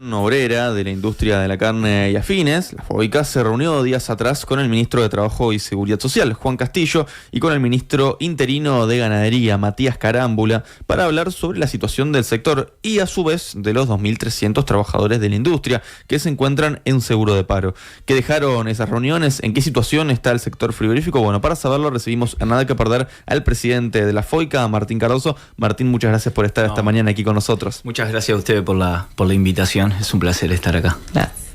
Obrera de la industria de la carne y afines, la FOICA, se reunió días atrás con el ministro de Trabajo y Seguridad Social, Juan Castillo, y con el ministro interino de Ganadería, Matías Carámbula, para hablar sobre la situación del sector y a su vez de los 2.300 trabajadores de la industria que se encuentran en seguro de paro. ¿Qué dejaron esas reuniones? ¿En qué situación está el sector frigorífico? Bueno, para saberlo recibimos a nada que perder al presidente de la FOICA, Martín Cardoso. Martín, muchas gracias por estar esta mañana aquí con nosotros. Muchas gracias a ustedes por la invitación. Es un placer estar acá.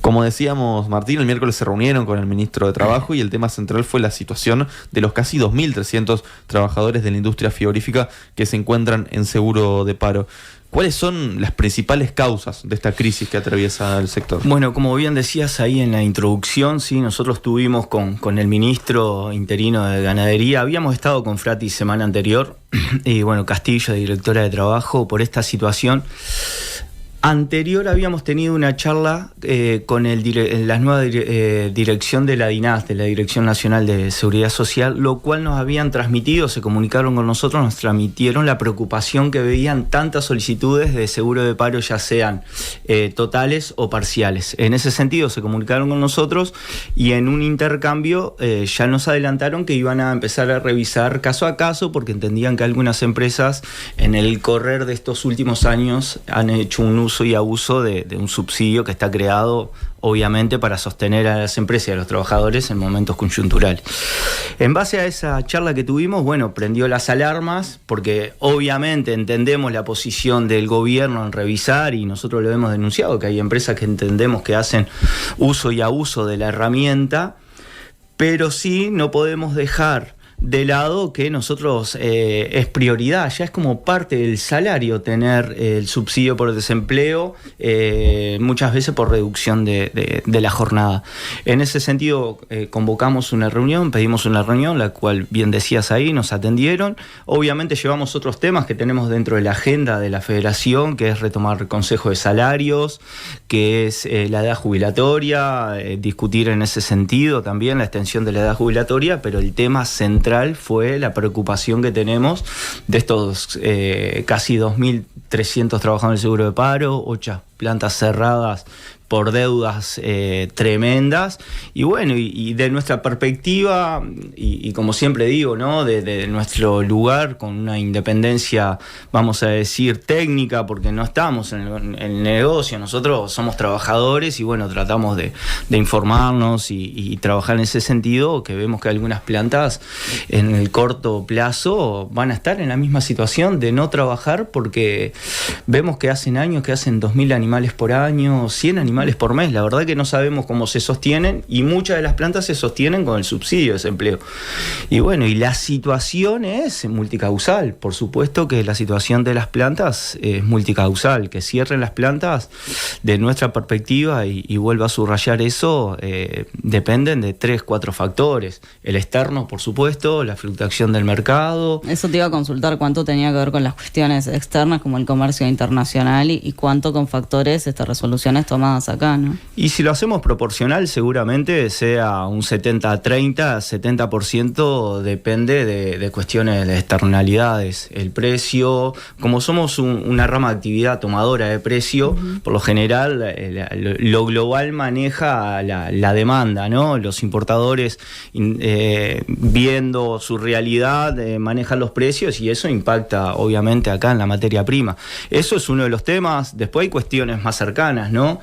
Como decíamos, Martín, el miércoles se reunieron con el ministro de Trabajo y el tema central fue la situación de los casi 2.300 trabajadores de la industria frigorífica que se encuentran en seguro de paro. ¿Cuáles son las principales causas de esta crisis que atraviesa el sector? Bueno, como bien decías ahí en la introducción, sí, nosotros tuvimos con el ministro interino de Ganadería, habíamos estado con Frati semana anterior, y bueno, Castillo, directora de Trabajo, por esta situación. Anterior habíamos tenido una charla con la nueva dirección de la DINAS, de la Dirección Nacional de Seguridad Social, lo cual nos habían transmitido, se comunicaron con nosotros, nos transmitieron la preocupación que veían tantas solicitudes de seguro de paro, ya sean totales o parciales. En ese sentido se comunicaron con nosotros y en un intercambio ya nos adelantaron que iban a empezar a revisar caso a caso porque entendían que algunas empresas en el correr de estos últimos años han hecho un uso y abuso de un subsidio que está creado obviamente para sostener a las empresas y a los trabajadores en momentos conjunturales. En base a esa charla que tuvimos, bueno, prendió las alarmas porque obviamente entendemos la posición del gobierno en revisar y nosotros lo hemos denunciado, que hay empresas que entendemos que hacen uso y abuso de la herramienta, pero sí no podemos dejar de lado que nosotros es prioridad, ya es como parte del salario tener el subsidio por desempleo, muchas veces por reducción de la jornada. En ese sentido convocamos una reunión, pedimos una reunión, la cual bien decías ahí, nos atendieron. Obviamente llevamos otros temas que tenemos dentro de la agenda de la federación, que es retomar el consejo de salarios, que es la edad jubilatoria, discutir en ese sentido también la extensión de la edad jubilatoria, pero el tema central fue la preocupación que tenemos de estos casi 2.300 trabajadores del seguro de paro, 8 plantas cerradas por deudas tremendas, y bueno, y de nuestra perspectiva, y como siempre digo, ¿no? de nuestro lugar, con una independencia, vamos a decir, técnica, porque no estamos en el negocio, nosotros somos trabajadores y bueno, tratamos de informarnos y trabajar en ese sentido, que vemos que algunas plantas en el corto plazo van a estar en la misma situación de no trabajar, porque vemos que hacen años que hacen 2.000 animales por año, 100 animales por mes. La verdad que no sabemos cómo se sostienen y muchas de las plantas se sostienen con el subsidio de desempleo. Y bueno, y la situación es multicausal. Por supuesto que la situación de las plantas es multicausal. Que cierren las plantas, de nuestra perspectiva, y vuelvo a subrayar eso, dependen de 3-4 factores. El externo, por supuesto, la fluctuación del mercado. Eso te iba a consultar, cuánto tenía que ver con las cuestiones externas como el comercio internacional y cuánto con factores, estas resoluciones tomadas acá, ¿no? Y si lo hacemos proporcional, seguramente sea un 70-30, 70% depende de cuestiones de externalidades. El precio, como somos una rama de actividad tomadora de precio, por lo general lo global maneja la demanda, ¿no? Los importadores viendo su realidad manejan los precios y eso impacta obviamente acá en la materia prima. Eso es uno de los temas. Después hay cuestiones más cercanas, ¿no?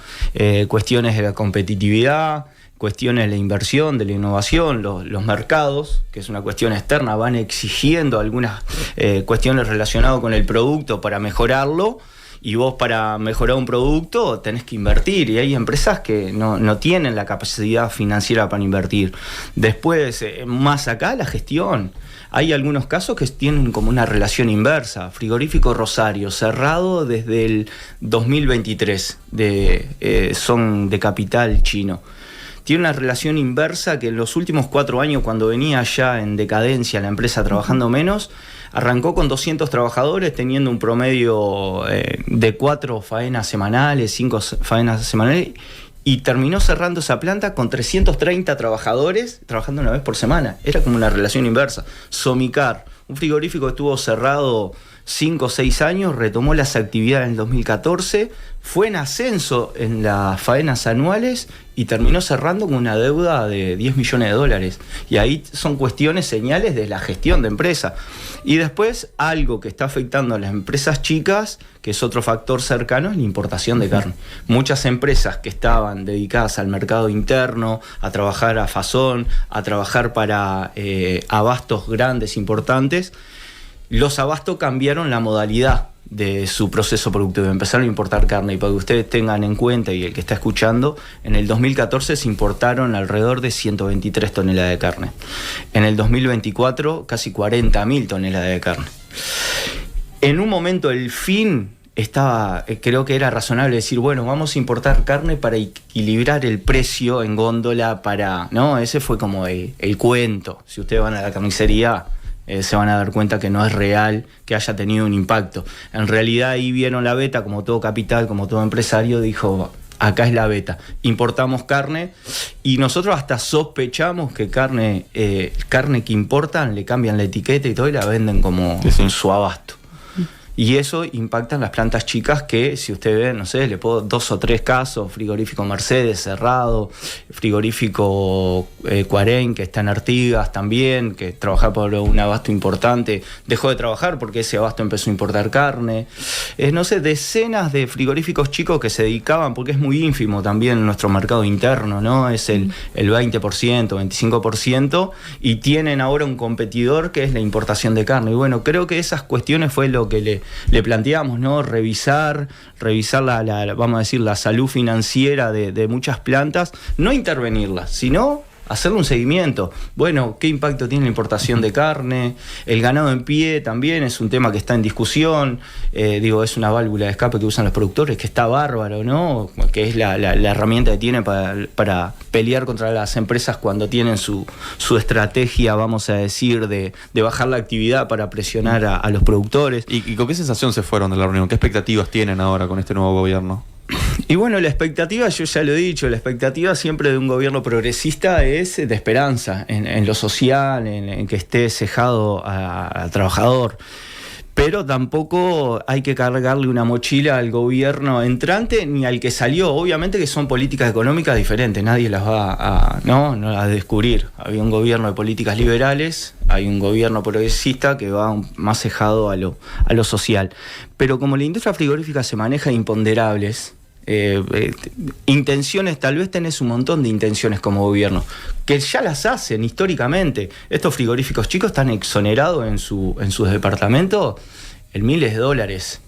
Cuestiones de la competitividad, cuestiones de la inversión, de la innovación, los mercados, que es una cuestión externa, van exigiendo algunas cuestiones relacionadas con el producto para mejorarlo, y vos para mejorar un producto tenés que invertir, y hay empresas que no tienen la capacidad financiera para invertir. Después, más acá, la gestión. Hay algunos casos que tienen como una relación inversa. Frigorífico Rosario, cerrado desde el 2023, son de capital chino. Tiene una relación inversa que en los últimos 4 años, cuando venía ya en decadencia la empresa trabajando menos, arrancó con 200 trabajadores, teniendo un promedio de 4 faenas semanales, 5 faenas semanales, y terminó cerrando esa planta con 330 trabajadores trabajando una vez por semana. Era como una relación inversa. Somicar, un frigorífico que estuvo cerrado 5 o 6 años, retomó las actividades en el 2014, fue en ascenso en las faenas anuales y terminó cerrando con una deuda de $10 millones. Y ahí son cuestiones, señales de la gestión de empresa. Y después, algo que está afectando a las empresas chicas, que es otro factor cercano, es la importación de carne. Muchas empresas que estaban dedicadas al mercado interno, a trabajar a fazón, a trabajar para abastos grandes, importantes, los abastos cambiaron la modalidad de su proceso productivo, empezaron a importar carne. Y para que ustedes tengan en cuenta, y el que está escuchando, en el 2014 se importaron alrededor de 123 toneladas de carne. En el 2024 casi 40.000 toneladas de carne. En un momento el fin estaba, creo que era razonable decir, bueno, vamos a importar carne para equilibrar el precio en góndola, ¿no? Ese fue como el cuento. Si ustedes van a la carnicería, se van a dar cuenta que no es real que haya tenido un impacto. En realidad ahí vieron la beta, como todo capital, como todo empresario, dijo, acá es la beta. Importamos carne y nosotros hasta sospechamos que carne que importan, le cambian la etiqueta y todo y la venden como en su abasto. Y eso impacta en las plantas chicas que, si usted ve, no sé, le puedo 2 o 3 casos: frigorífico Mercedes cerrado, frigorífico Cuarén, que está en Artigas también, que trabajaba por un abasto importante, dejó de trabajar porque ese abasto empezó a importar carne. No sé, decenas de frigoríficos chicos que se dedicaban, porque es muy ínfimo también nuestro mercado interno, ¿no? Es el 20%, 25%, y tienen ahora un competidor que es la importación de carne. Y bueno, creo que esas cuestiones fue lo que le planteamos, ¿no? Revisar vamos a decir, la salud financiera de muchas plantas, no intervenirlas, sino hacerle un seguimiento. Bueno, ¿qué impacto tiene la importación de carne? El ganado en pie también es un tema que está en discusión. Es una válvula de escape que usan los productores, que está bárbaro, ¿no? Que es la herramienta que tiene para pelear contra las empresas cuando tienen su estrategia, vamos a decir, de bajar la actividad para presionar a los productores. ¿Y con qué sensación se fueron de la reunión? ¿Qué expectativas tienen ahora con este nuevo gobierno? Y bueno, la expectativa, yo ya lo he dicho, la expectativa siempre de un gobierno progresista es de esperanza, en lo social, en que esté cejado al trabajador. Pero tampoco hay que cargarle una mochila al gobierno entrante ni al que salió. Obviamente que son políticas económicas diferentes, nadie las va a descubrir. Había un gobierno de políticas liberales, hay un gobierno progresista que va más cejado a lo social. Pero como la industria frigorífica se maneja imponderables, intenciones, tal vez tenés un montón de intenciones como gobierno, que ya las hacen históricamente. Estos frigoríficos chicos están exonerados en sus departamentos en miles de dólares.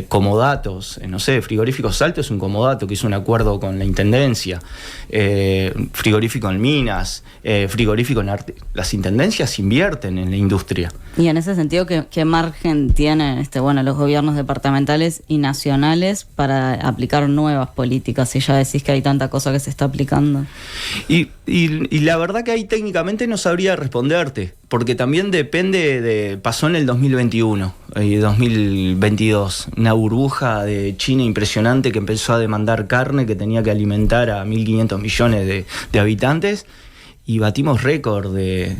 Comodatos, no sé, Frigorífico Salto es un comodato que hizo un acuerdo con la Intendencia, frigorífico en Minas, frigorífico en las intendencias invierten en la industria. Y en ese sentido, ¿qué margen tienen los gobiernos departamentales y nacionales para aplicar nuevas políticas? Si ya decís que hay tanta cosa que se está aplicando. Y la verdad que ahí técnicamente no sabría responderte, porque también depende pasó en el 2021 y 2022, una burbuja de China impresionante que empezó a demandar carne, que tenía que alimentar a 1.500 millones de habitantes, y batimos récord de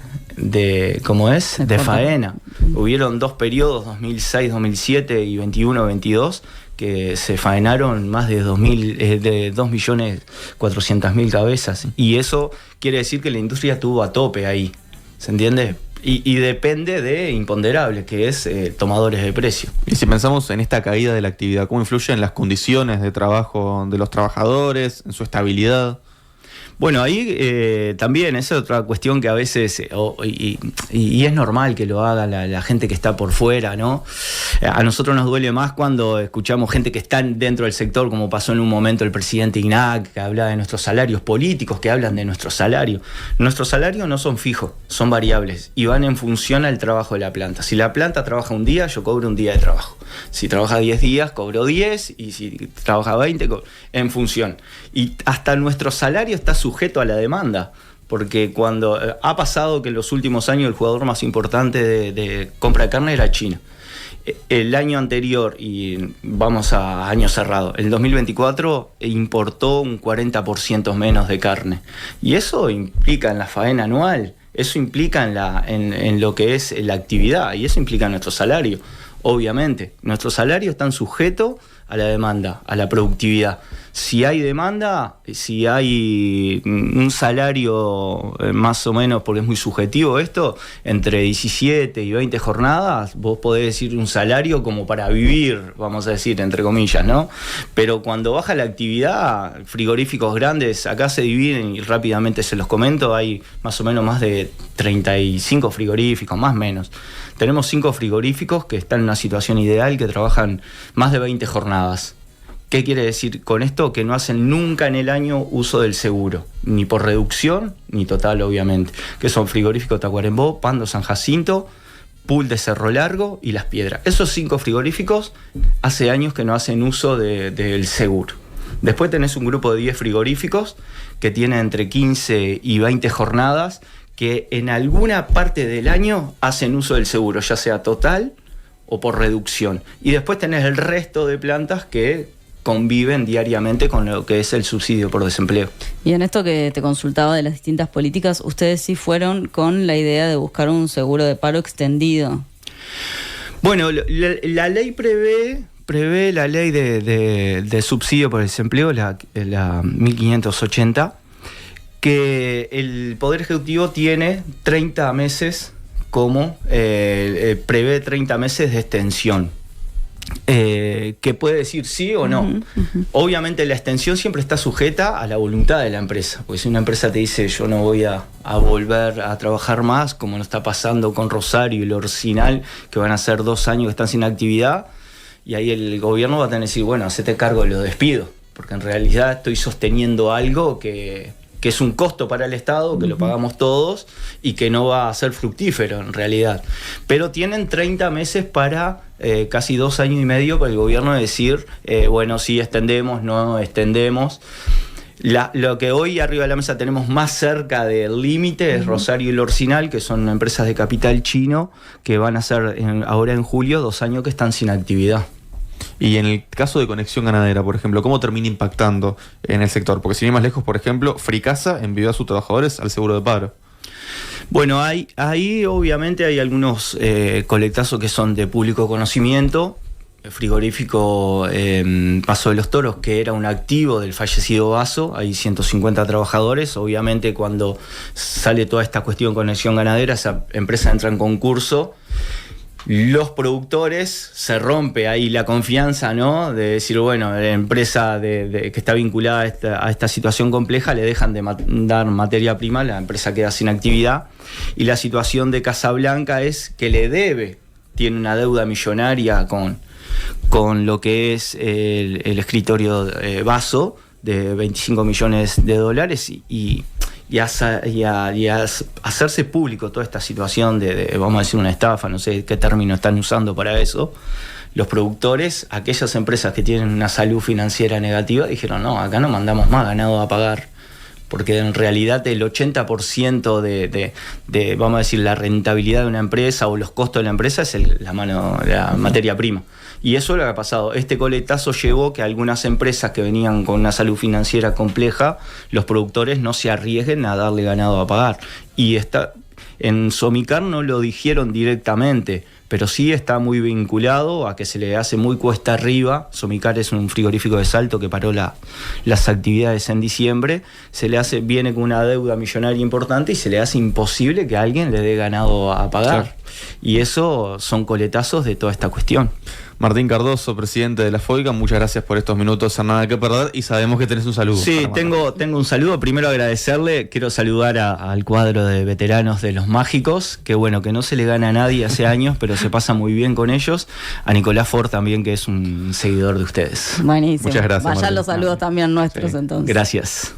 faena. Hubieron 2 periodos, 2006-2007 y 21-22, que se faenaron más de 2.400.000 cabezas. Y eso quiere decir que la industria estuvo a tope ahí, ¿se entiende? Y depende de imponderables, que es tomadores de precio. Y si pensamos en esta caída de la actividad, ¿cómo influye en las condiciones de trabajo de los trabajadores, en su estabilidad? Bueno, ahí también esa es otra cuestión que a veces, y es normal que lo haga la gente que está por fuera, ¿no? A nosotros nos duele más cuando escuchamos gente que está dentro del sector, como pasó en un momento el presidente INAC, que habla de nuestros salarios, políticos que hablan de nuestros salarios. Nuestros salarios no son fijos, son variables y van en función al trabajo de la planta. Si la planta trabaja un día, yo cobro un día de trabajo. Si trabaja 10 días, cobro 10, y si trabaja 20, en función. Y hasta nuestro salario está sujeto a la demanda, porque cuando ha pasado que en los últimos años el jugador más importante de compra de carne era China. El año anterior, y vamos a año cerrado, el 2024 importó un 40% menos de carne. Y eso implica en la faena anual, eso implica en lo que es la actividad, y eso implica en nuestro salario. obviamente. Nuestros salarios están sujetos a la demanda, a la productividad. Si hay demanda, si hay un salario más o menos, porque es muy subjetivo esto, entre 17 y 20 jornadas, vos podés decir un salario como para vivir, vamos a decir, entre comillas, ¿no? Pero cuando baja la actividad, frigoríficos grandes, acá se dividen y rápidamente se los comento, hay más o menos más de 35 frigoríficos, más o menos. Tenemos 5 frigoríficos que están en una situación ideal, que trabajan más de 20 jornadas. ¿Qué quiere decir con esto? Que no hacen nunca en el año uso del seguro, ni por reducción, ni total, obviamente. Que son frigoríficos Tacuarembó, Pando, San Jacinto, Pool de Cerro Largo y Las Piedras. Esos 5 frigoríficos hace años que no hacen uso del seguro. Después tenés un grupo de 10 frigoríficos que tienen entre 15 y 20 jornadas, que en alguna parte del año hacen uso del seguro, ya sea total o por reducción. Y después tenés el resto de plantas que conviven diariamente con lo que es el subsidio por desempleo. Y en esto que te consultaba de las distintas políticas, ustedes sí fueron con la idea de buscar un seguro de paro extendido. Bueno, la ley prevé la ley de subsidio por desempleo, la 1580, que el Poder Ejecutivo tiene 30 meses como prevé 30 meses de extensión. Que puede decir sí o no. Obviamente la extensión siempre está sujeta a la voluntad de la empresa, porque si una empresa te dice yo no voy a volver a trabajar más, como nos está pasando con Rosario y el Orsinal, que van a ser 2 años que están sin actividad, y ahí el gobierno va a tener que decir, bueno, hacete cargo de los despidos, porque en realidad estoy sosteniendo algo que es un costo para el Estado, que lo pagamos todos y que no va a ser fructífero en realidad. Pero tienen 30 meses para casi 2 años y medio para el gobierno decir, bueno, sí extendemos, no extendemos. Lo que hoy arriba de la mesa tenemos más cerca del límite es Rosario y el Orsinal, que son empresas de capital chino, que van a ser ahora en julio 2 años que están sin actividad. Y en el caso de Conexión Ganadera, por ejemplo, ¿cómo termina impactando en el sector? Porque sin ir más lejos, por ejemplo, Fricasa envió a sus trabajadores al seguro de paro. Bueno, ahí obviamente hay algunos colectazos que son de público conocimiento. El frigorífico Paso de los Toros, que era un activo del fallecido Vaso, hay 150 trabajadores. Obviamente cuando sale toda esta cuestión Conexión Ganadera, esa empresa entra en concurso. Los productores, se rompe ahí la confianza, ¿no? De decir, bueno, la empresa que está vinculada a esta situación compleja, le dejan de dar materia prima, la empresa queda sin actividad. Y la situación de Casablanca es que tiene una deuda millonaria con lo que es el escritorio Vaso, de 25 millones de dólares y hacerse público toda esta situación de, vamos a decir, una estafa, no sé qué término están usando para eso. Los productores, aquellas empresas que tienen una salud financiera negativa, dijeron, no, acá no mandamos más ganado a pagar, porque en realidad el 80% de, vamos a decir, la rentabilidad de una empresa o los costos de la empresa es la materia prima. Y eso es lo que ha pasado. Este coletazo llevó que algunas empresas que venían con una salud financiera compleja, los productores no se arriesguen a darle ganado a pagar. Y en Somicar no lo dijeron directamente, pero sí está muy vinculado a que se le hace muy cuesta arriba. Somicar es un frigorífico de Salto que paró las actividades en diciembre. Viene con una deuda millonaria importante y se le hace imposible que alguien le dé ganado a pagar. Claro. Y eso son coletazos de toda esta cuestión. Martín Cardoso, presidente de la FOICA, muchas gracias por estos minutos, sin nada que perder, y sabemos que tenés un saludo. Sí, tengo un saludo. Primero agradecerle, quiero saludar al cuadro de veteranos de Los Mágicos, que bueno, que no se le gana a nadie hace años, pero se pasa muy bien con ellos. A Nicolás Ford también, que es un seguidor de ustedes. Buenísimo. Muchas gracias. Vayan los saludos también nuestros, sí. Entonces. Gracias.